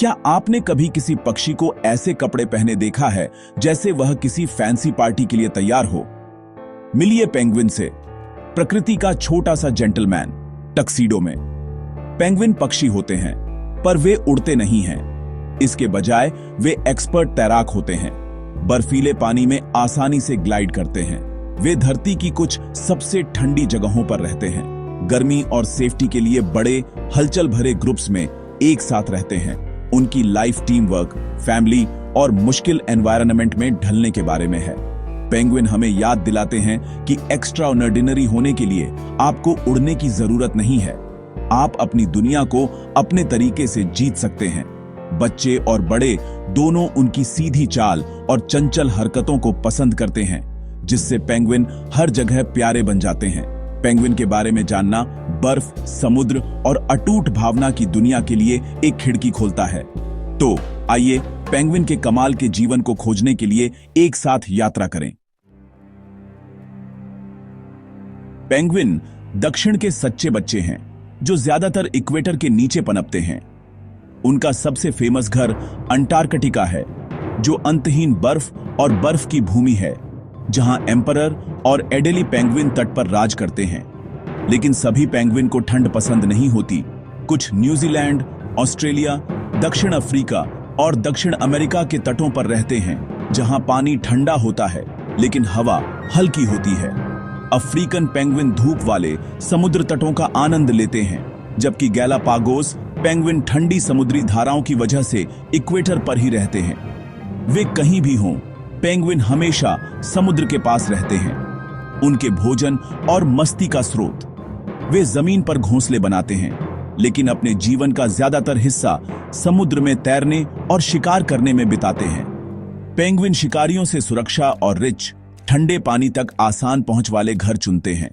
क्या आपने कभी किसी पक्षी को ऐसे कपड़े पहने देखा है जैसे वह किसी फैंसी पार्टी के लिए तैयार हो? मिलिए पेंगुइन से, प्रकृति का छोटा सा जेंटलमैन टक्सीडो में। पेंगुइन पक्षी होते हैं, पर वे उड़ते नहीं हैं। इसके बजाय वे एक्सपर्ट तैराक होते हैं। बर्फीले पानी में आसानी से ग्लाइड करते हैं। वे धरती की कुछ सबसे ठंडी जगहों पर रहते हैं। गर्मी और सेफ्टी के लिए बड़े हलचल भरे ग्रुप्स में एक साथ रहते हैं। उनकी लाइफ टीम वर्क, फैमिली और मुश्किल एनवायरनमेंट में ढलने के बारे में है। पेंगुइन हमें याद दिलाते हैं कि एक्स्ट्रा ऑर्डिनरी होने के लिए आपको उड़ने की जरूरत नहीं है। आप अपनी दुनिया को अपने तरीके से जीत सकते हैं। बच्चे और बड़े दोनों उनकी सीधी चाल और चंचल हरकतों को पसंद करते हैं, जिससे पेंगुइन हर जगह प्यारे बन जाते हैं। पेंगुइन के बारे में जानना बर्फ, समुद्र और अटूट भावना की दुनिया के लिए एक खिड़की खोलता है। तो आइए पेंगुइन के कमाल के जीवन को खोजने के लिए एक साथ यात्रा करें। पेंगुइन दक्षिण के सच्चे बच्चे हैं, जो ज्यादातर इक्वेटर के नीचे पनपते हैं। उनका सबसे फेमस घर अंटार्कटिका है, जो अंतहीन बर्फ और बर्फ की भूमि है, जहां एम्परर और एडेली पेंगुइन तट पर राज करते हैं। लेकिन सभी पेंगुइन को ठंड पसंद नहीं होती। कुछ न्यूजीलैंड, ऑस्ट्रेलिया, दक्षिण अफ्रीका और दक्षिण अमेरिका के तटों पर रहते हैं, जहां पानी ठंडा होता है लेकिन हवा हल्की होती है। अफ्रीकन पेंगुइन धूप वाले समुद्र तटों का आनंद लेते हैं, जबकि गैलापागोस पेंगुइन ठंडी समुद्री धाराओं की वजह से इक्वेटर पर ही रहते हैं। वे कहीं भी हों, पेंगुइन हमेशा समुद्र के पास रहते हैं, उनके भोजन और मस्ती का स्रोत। वे जमीन पर घोंसले बनाते हैं, लेकिन अपने जीवन का ज्यादातर हिस्सा समुद्र में तैरने और शिकार करने में बिताते हैं। पेंगुइन शिकारियों से सुरक्षा और रिच, ठंडे पानी तक आसान पहुंच वाले घर चुनते हैं।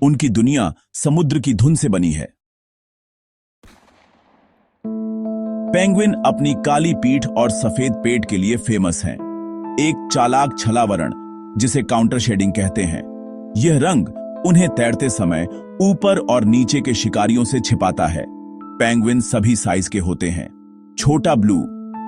उनकी दुनिया समुद्र की धुन से बनी है। पेंगुइन अपनी काली पीठ और सफेद पेट के लिए फेमस हैं। एक चालाक छलावरण, जिसे काउंटर शेडिंग कहते हैं, यह रंग उन्हें तैरते समय ऊपर और नीचे के शिकारियों से छिपाता है। पेंगुइन सभी साइज के होते हैं। छोटा ब्लू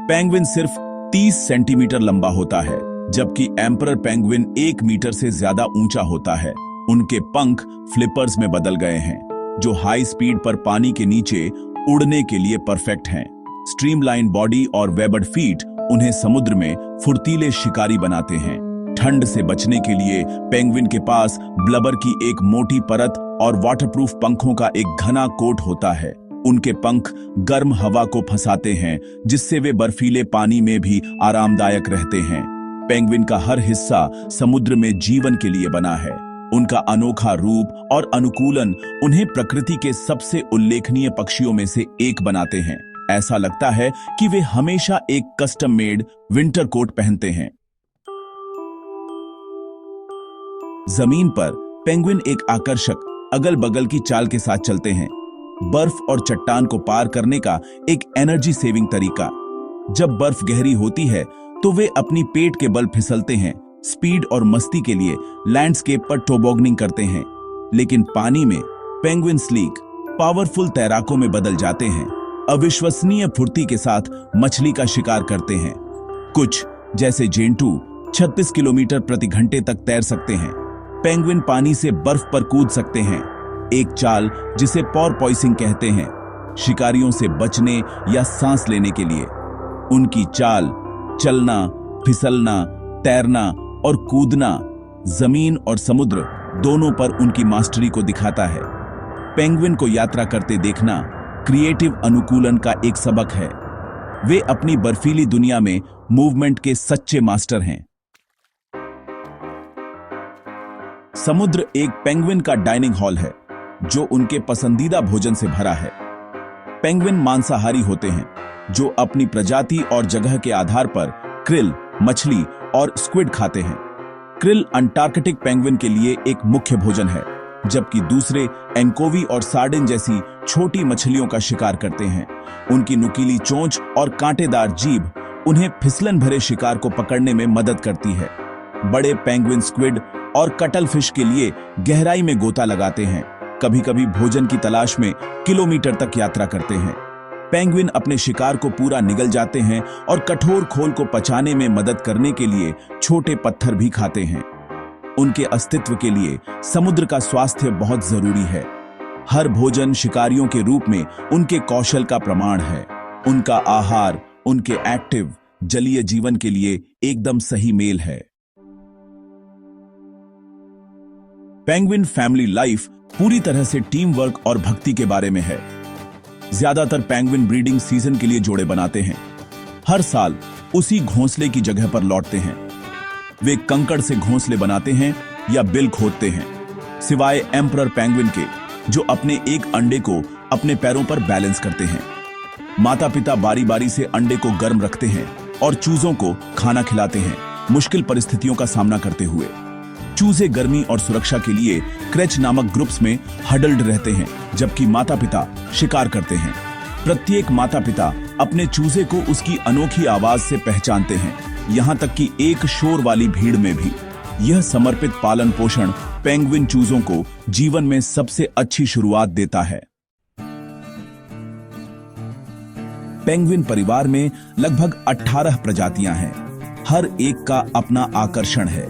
पेंगुइन सिर्फ 30 सेंटीमीटर लंबा होता है, जबकि एम्परर पेंगुइन 1 मीटर से ज्यादा ऊंचा होता है। उनके पंख फ्लिपर्स में बदल गए हैं, जो हाई स्पीड पर पानी के नीचे उड़ने के लिए परफेक्ट हैं। स्ट्रीमलाइन बॉडी और वेबड फीट उन्हें समुद्र में फुर्तीले शिकारी बनाते हैं। ठंड से बचने के लिए पेंगुइन के पास ब्लबर की एक मोटी परत और वाटरप्रूफ पंखों का एक घना कोट होता है। उनके पंख गर्म हवा को फंसाते हैं, जिससे वे बर्फीले पानी में भी आरामदायक रहते हैं। पेंगुइन का हर हिस्सा समुद्र में जीवन के लिए बना है। उनका अनोखा रूप और अनुकूलन उन्हें प्रकृति के सबसे उल्लेखनीय पक्षियों में से एक बनाते हैं। ऐसा लगता है कि वे हमेशा एक कस्टम मेड विंटर कोट पहनते हैं। जमीन पर पेंगुइन एक आकर्षक अगल बगल की चाल के साथ चलते हैं, बर्फ और चट्टान को पार करने का एक एनर्जी सेविंग तरीका। जब बर्फ गहरी होती है तो वे अपनी पेट के बल फिसलते हैं, स्पीड और मस्ती के लिए लैंडस्केप पर टोबॉगनिंग करते हैं। लेकिन पानी में पेंगुइन स्लीक, पावरफुल तैराकों में बदल जाते हैं। अविश्वसनीय फुर्ती के साथ मछली का शिकार करते हैं। कुछ, जैसे जेंटू, 36 किलोमीटर प्रति घंटे तक तैर सकते हैं। पेंगुइन पानी से बर्फ पर कूद सकते हैं, एक चाल जिसे पोरपोइसिंग कहते हैं, शिकारियों से बचने या सांस लेने के लिए। उनकी चाल, चलना, फिसलना, तैरना और कूदना जमीन और समुद्र दोनों पर उनकी मास्टरी को दिखाता है। पेंगुइन को यात्रा करते देखना क्रिएटिव अनुकूलन का एक सबक है। वे अपनी बर्फीली दुनिया में मूवमेंट के सच्चे मास्टर हैं। समुद्र एक पेंगुइन का डाइनिंग हॉल है, जो उनके पसंदीदा भोजन से भरा है। पेंगुइन मांसाहारी होते हैं, जो अपनी प्रजाति और जगह के आधार पर क्रिल, मछली और स्क्विड खाते हैं। क्रिल अंटार्कटिक पेंगुइन के लिए एक मुख्य भोजन है, जबकि दूसरे एंकोवी और सार्डिन जैसी छोटी मछलियों का शिकार करते हैं। उनकी नुकीली चोंच और कांटेदार जीभ उन्हें फिसलन भरे शिकार को पकड़ने में मदद करती है। बड़े पेंगुइन स्क्विड और कटल फिश के लिए गहराई में गोता लगाते हैं, कभी कभी भोजन की तलाश में किलोमीटर तक यात्रा करते हैं। पेंगुइन अपने शिकार को पूरा निगल जाते हैं और कठोर खोल को पचाने में मदद करने के लिए छोटे पत्थर भी खाते हैं। उनके अस्तित्व के लिए समुद्र का स्वास्थ्य बहुत जरूरी है। हर भोजन शिकारियों के रूप में उनके कौशल का प्रमाण है। उनका आहार उनके एक्टिव जलीय जीवन के लिए एकदम सही मेल है। पेंगुइन फैमिली लाइफ पूरी तरह से टीम वर्क और भक्ति के बारे में है। ज्यादातर पेंगुइन ब्रीडिंग सीजन के लिए जोड़े बनाते हैं। हर साल उसी घोंसले की जगह पर लौटते हैं। वे कंकड़ से घोंसले बनाते हैं या बिल खोदते हैं, सिवाय एम्परर पेंगुइन के, जो अपने एक अंडे को अपने पैरों पर बैलेंस करते हैं। माता पिता बारी बारी से अंडे को गर्म रखते हैं और चूजों को खाना खिलाते हैं, मुश्किल परिस्थितियों का सामना करते हुए। चूजे गर्मी और सुरक्षा के लिए क्रेच नामक ग्रुप्स में हडल्ड रहते हैं, जबकि माता पिता शिकार करते हैं। प्रत्येक माता पिता अपने चूजे को उसकी अनोखी आवाज से पहचानते हैं, यहां तक कि एक शोर वाली भीड़ में भी। यह समर्पित पालन पोषण पेंगुइन चूजों को जीवन में सबसे अच्छी शुरुआत देता है। पेंगुइन परिवार में लगभग 18 प्रजातियां हैं। हर एक का अपना आकर्षण है।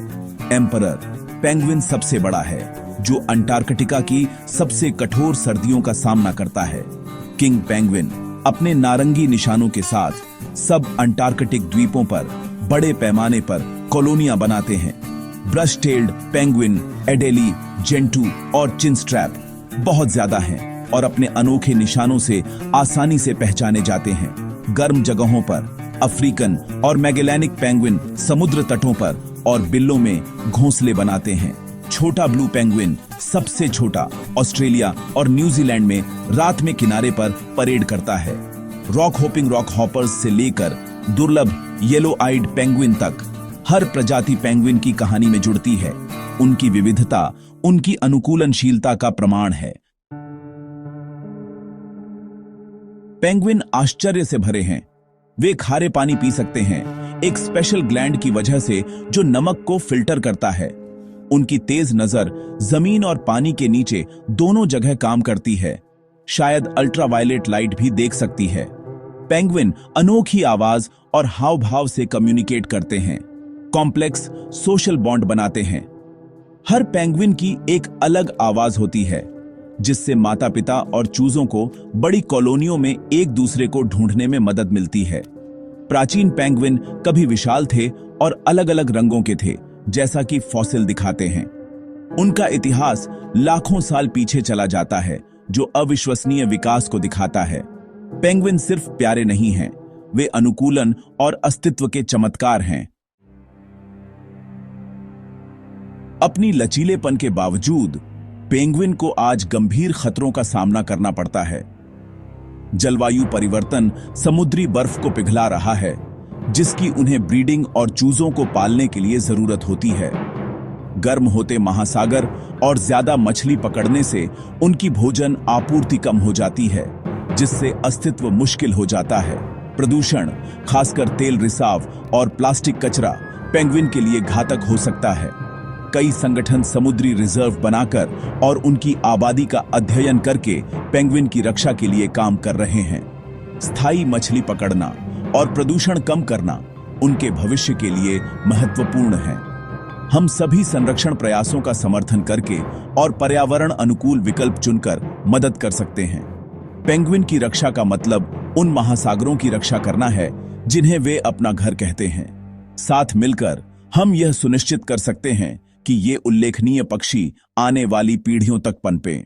एम्परर पेंगुइन सबसे बड़ा है, जो अंटार्कटिका की सबसे कठोर सर्दियों का सामना करता है। किंग पेंगुइन अपने नारंगी निशानों के साथ सब अंटार्कटिक द्वीपों पर बड़े पैमाने पर कॉलोनियां बनाते हैं। ब्रश टेल्ड पेंगुइन, एडेली, जेंटू और चिनस्ट्रैप बहुत ज्यादा हैं और अपने अनोखे निशानों से आसानी से पहचाने जाते हैं। गर्म जगहों पर अफ्रीकन और मैगेलैनिक पेंगुइन समुद्र तटों पर और बिल्लों में घोंसले बनाते हैं। छोटा ब्लू पेंगुइन सबसे छोटा ऑस्ट्रेलिया और न्यूजीलैंड में रात में किनारे पर परेड करता है। रॉक होपिंग रॉक हॉपर्स से लेकर दुर्लभ येलो आइड पेंगुइन तक हर प्रजाति पेंगुइन की कहानी में जुड़ती है। उनकी विविधता उनकी अनुकूलनशीलता का प्रमाण है। पेंगुइन आश्चर्य से भरे हैं। वे खारे पानी पी सकते हैं, एक स्पेशल ग्लैंड की वजह से जो नमक को फिल्टर करता है। उनकी तेज नजर जमीन और पानी के नीचे दोनों जगह काम करती है, शायद अल्ट्रावायलेट लाइट भी देख सकती है। पेंगुइन अनोखी आवाज और हाव भाव से कम्युनिकेट करते हैं, कॉम्प्लेक्स सोशल बॉन्ड बनाते हैं। हर पेंगुइन की एक अलग आवाज होती है, जिससे माता पिता और चूजों को बड़ी कॉलोनियों में एक दूसरे को ढूंढने में मदद मिलती है। प्राचीन पेंगुइन कभी विशाल थे और अलग अलग रंगों के थे, जैसा कि फॉसिल दिखाते हैं। उनका इतिहास लाखों साल पीछे चला जाता है, जो अविश्वसनीय विकास को दिखाता है। पेंगुइन सिर्फ प्यारे नहीं हैं, वे अनुकूलन और अस्तित्व के चमत्कार हैं। अपनी लचीलेपन के बावजूद पेंगुइन को आज गंभीर खतरों का सामना करना पड़ता है। जलवायु परिवर्तन समुद्री बर्फ को पिघला रहा है, जिसकी उन्हें ब्रीडिंग और चूजों को पालने के लिए जरूरत होती है। गर्म होते महासागर और ज्यादा मछली पकड़ने से उनकी भोजन आपूर्ति कम हो जाती है, जिससे अस्तित्व मुश्किल हो जाता है। प्रदूषण, खासकर तेल रिसाव और प्लास्टिक कचरा, पेंगुइन के लिए घातक हो सकता है। कई संगठन समुद्री रिजर्व बनाकर और उनकी आबादी का अध्ययन करके पेंगुइन की रक्षा के लिए काम कर रहे हैं। स्थायी मछली पकड़ना और प्रदूषण कम करना उनके भविष्य के लिए महत्वपूर्ण है। हम सभी संरक्षण प्रयासों का समर्थन करके और पर्यावरण अनुकूल विकल्प चुनकर मदद कर सकते हैं। पेंगुइन की रक्षा का मतलब उन महासागरों की रक्षा करना है जिन्हें वे अपना घर कहते हैं। साथ मिलकर हम यह सुनिश्चित कर सकते हैं कि ये उल्लेखनीय पक्षी आने वाली पीढ़ियों तक पनपें।